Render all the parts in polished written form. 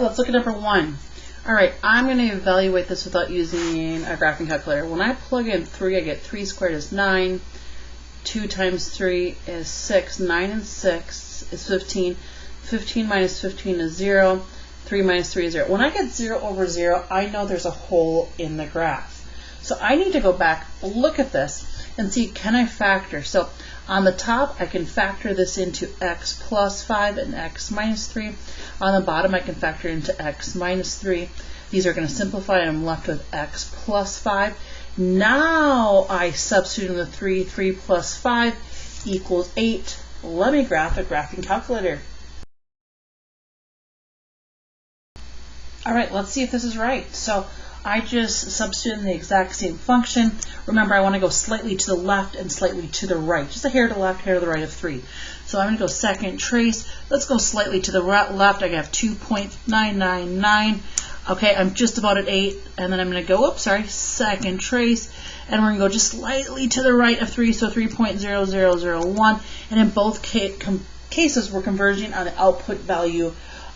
let's look at number 1. All right, I'm going to evaluate this without using a graphing calculator. When I plug in 3, I get 3 squared is 9. 2 times 3 is 6. 9 and 6 is 15. 15 minus 15 is 0. 3 minus 3 is 0. When I get 0 over 0, I know there's a hole in the graph. So I need to go back, look at this, and see, can I factor? So on the top, I can factor this into x plus 5 and x minus 3. On the bottom, I can factor into x minus 3. These are going to simplify, and I'm left with x plus 5. Now I substitute in the 3. 3 plus 5 equals 8. Let me graph a graphing calculator. All right, let's see if this is right. So I just substitute in the exact same function. Remember, I want to go slightly to the left and slightly to the right. Just a hair to the left, hair to the right of 3. So I'm going to go second trace. Let's go slightly to the left. I have 2.999. Okay, I'm just about at 8. And then I'm going to go, second trace. And we're going to go just slightly to the right of 3, so 3.0001. And in both cases, we're converging on the output value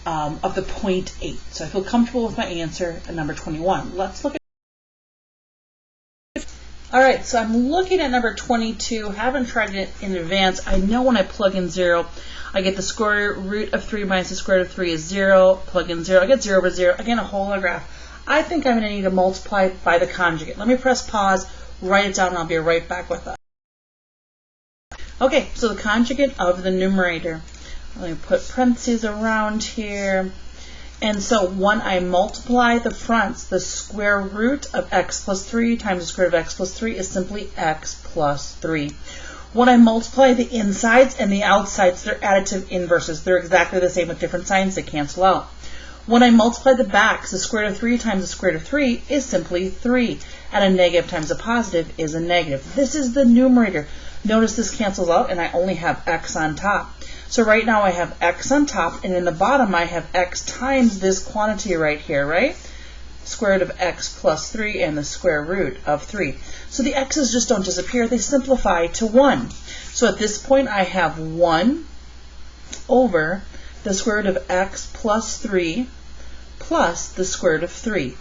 of the 0.8. So I feel comfortable with my answer at number 21. Let's look at. All right, so I'm looking at number 22. Haven't tried it in advance. I know when I plug in 0, I get the square root of 3 minus the square root of 3 is 0. Plug in 0, I get 0 over 0. Again, a hole in the graph. I think I'm going to need to multiply by the conjugate. Let me press pause, write it down, and I'll be right back with that. Okay, so the conjugate of the numerator. Let me put parentheses around here. And so when I multiply the fronts, the square root of x plus 3 times the square root of x plus 3 is simply x plus 3. When I multiply the insides and the outsides, they're additive inverses. They're exactly the same with different signs. They cancel out. When I multiply the backs, the square root of 3 times the square root of 3 is simply 3. And a negative times a positive is a negative. This is the numerator. Notice this cancels out, and I only have x on top. So right now I have x on top, and in the bottom I have x times this quantity right here, right? Square root of x plus 3 and the square root of 3. So the x's just don't disappear. They simplify to 1. So at this point I have 1 over the square root of x plus 3 plus the square root of 3.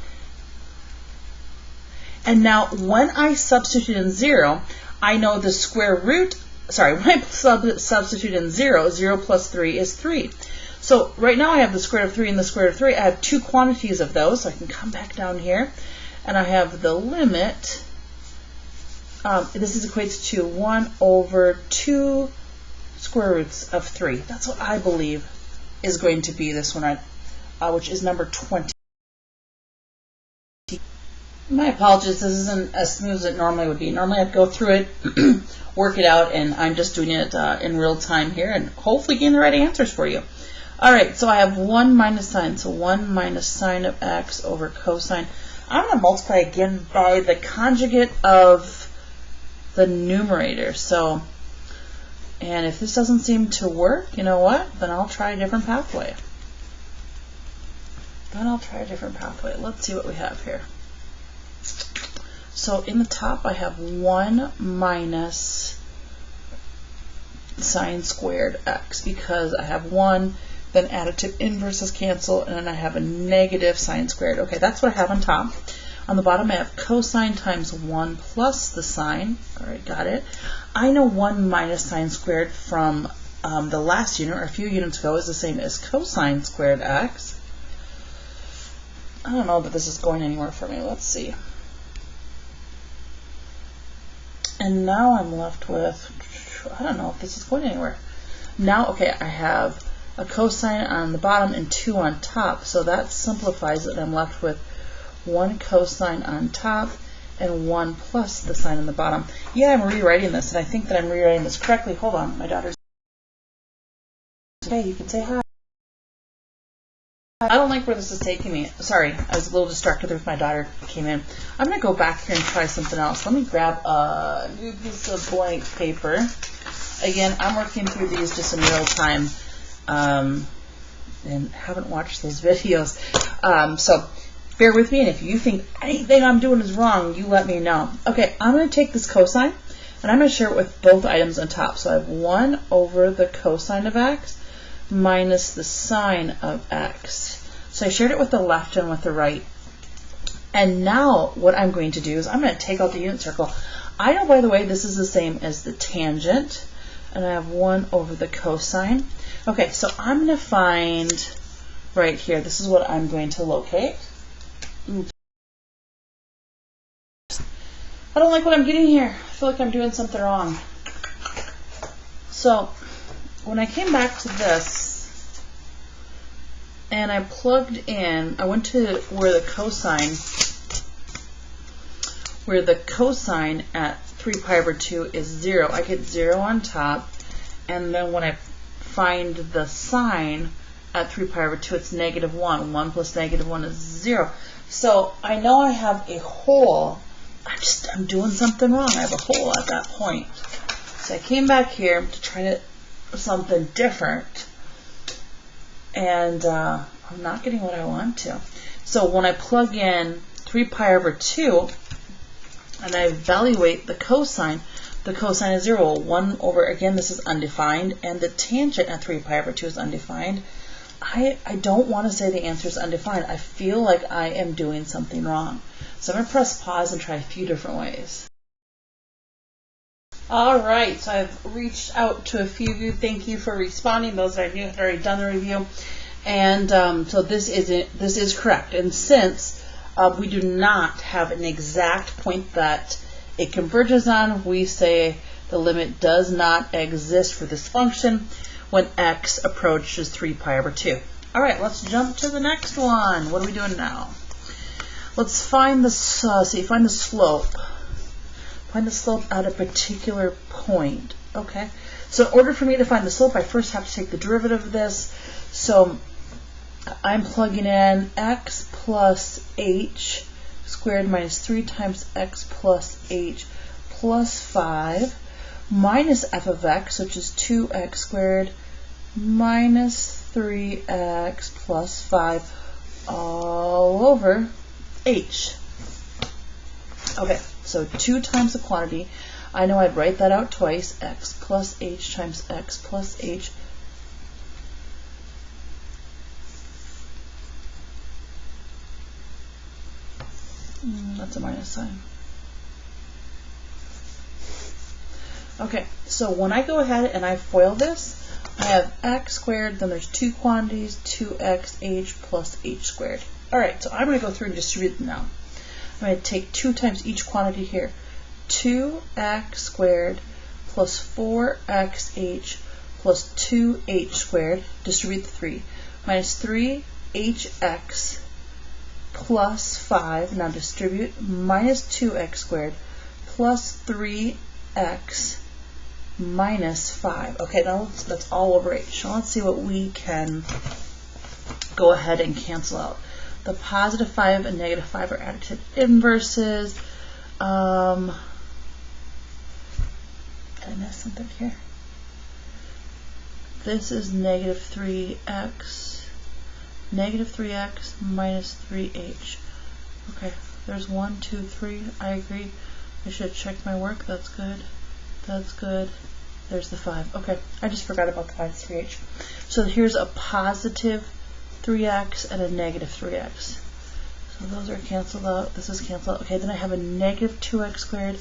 And now when I substitute in 0, I know the square root, when I substitute in 0, 0 plus 3 is 3. So right now I have the square root of 3 and the square root of 3. I have two quantities of those, so I can come back down here, and I have the limit. This equates to 1 over 2 square roots of 3. That's what I believe is going to be this one, which is number 20. My apologies, this isn't as smooth as it normally would be. Normally I'd go through it, work it out, and I'm just doing it in real time here and hopefully getting the right answers for you. Alright, so I have 1 minus sine, so 1 minus sine of x over cosine. I'm going to multiply again by the conjugate of the numerator. So, and if this doesn't seem to work, you know what? Then I'll try a different pathway. Let's see what we have here. So in the top I have 1 minus sine squared x because I have 1, then additive inverses cancel, and then I have a negative sine squared. Okay, that's what I have on top. On the bottom I have cosine times 1 plus the sine. All right, got it. I know 1 minus sine squared from the last unit, or a few units ago, is the same as cosine squared x. I don't know that this is going anywhere for me. Let's see. And now I'm left with, I don't know if this is going anywhere. Now, okay, I have a cosine on the bottom and 2 on top, so that simplifies it. I'm left with 1 cosine on top and 1 plus the sine on the bottom. Yeah, I'm rewriting this, and I think that I'm rewriting this correctly. Hold on, my daughter's. Okay, you can say hi. I don't like where this is taking me. Sorry, I was a little distracted with my daughter came in. I'm going to go back here and try something else. Let me grab a new piece of blank paper. Again, I'm working through these just in real time and haven't watched those videos. So bear with me, and if you think anything I'm doing is wrong, you let me know. Okay, I'm going to take this cosine, and I'm going to share it with both items on top. So I have 1 over the cosine of x minus the sine of x. So I shared it with the left and with the right. And now what I'm going to do is I'm going to take out the unit circle. I know, by the way, this is the same as the tangent, and I have 1 over the cosine. Okay, so I'm going to find right here, this is what I'm going to locate. Oops. I don't like what I'm getting here. I feel like I'm doing something wrong. So when I came back to this, and I plugged in, I went to where the cosine at 3 pi over 2 is 0. I get 0 on top, and then when I find the sine at 3 pi over 2, it's -1. 1 plus -1 is 0. So I know I have a hole. I'm doing something wrong. I have a hole at that point. So I came back here to try to something different, and I'm not getting what I want to. So when I plug in 3 pi over 2 and I evaluate the cosine is 0. 1 over, again, this is undefined, and the tangent at 3 pi over 2 is undefined. I don't want to say the answer is undefined. I feel like I am doing something wrong. So I'm going to press pause and try a few different ways. All right, so I've reached out to a few of you. Thank you for responding. Those that I knew had already done the review. And so this is correct. And since we do not have an exact point that it converges on, we say the limit does not exist for this function when x approaches 3 pi over 2. All right, let's jump to the next one. What are we doing now? Let's find the find the slope. Find the slope at a particular point. Okay. So in order for me to find the slope, I first have to take the derivative of this. So I'm plugging in x plus h squared minus 3 times x plus h plus 5 minus f of x, which is 2x squared minus 3x plus 5 all over h. Okay, so 2 times the quantity. I know I'd write that out twice. X plus h times x plus h. That's a minus sign. Okay, so when I go ahead and I FOIL this, I have x squared, then there's 2 quantities, 2xh plus h squared. All right, so I'm going to go through and distribute them now. I'm going to take 2 times each quantity here. 2x squared plus 4xh plus 2h squared, distribute the 3, minus 3hx plus 5, now distribute, minus 2x squared plus 3x minus 5. Okay, now that's all over h. Now let's see what we can go ahead and cancel out. The positive 5 and negative 5 are added to the inverses. Did I miss something here? This is negative 3x minus 3h. Okay, there's 1, 2, 3. I agree. I should have checked my work. That's good. That's good. There's the 5. Okay, I just forgot about the minus 3h. So here's a positive 3x and a negative 3x. So those are canceled out. This is canceled out. Okay, then I have a negative 2x squared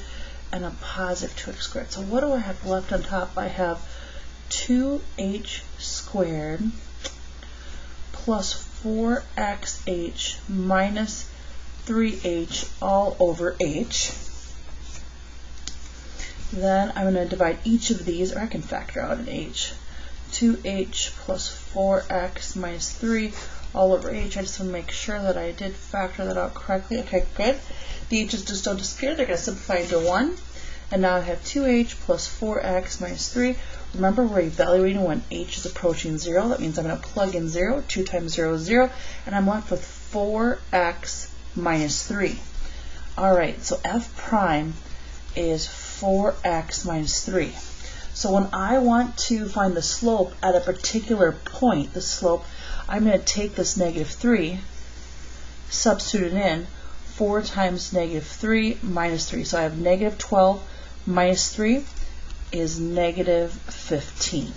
and a positive 2x squared. So what do I have left on top? I have 2h squared plus 4xh minus 3h all over h. Then I'm going to divide each of these, or I can factor out an h. 2h plus 4x minus 3 all over h. I just want to make sure that I did factor that out correctly. Okay, good. The h's just don't disappear. They're going to simplify into 1. And now I have 2h plus 4x minus 3. Remember, we're evaluating when h is approaching 0. That means I'm going to plug in 0. 2 times 0 is 0. And I'm left with 4x minus 3. All right, so f prime is 4x minus 3. So when I want to find the slope at a particular point, the slope, I'm going to take this negative 3, substitute it in, 4 times negative 3 minus 3. So I have negative 12 minus 3 is negative 15.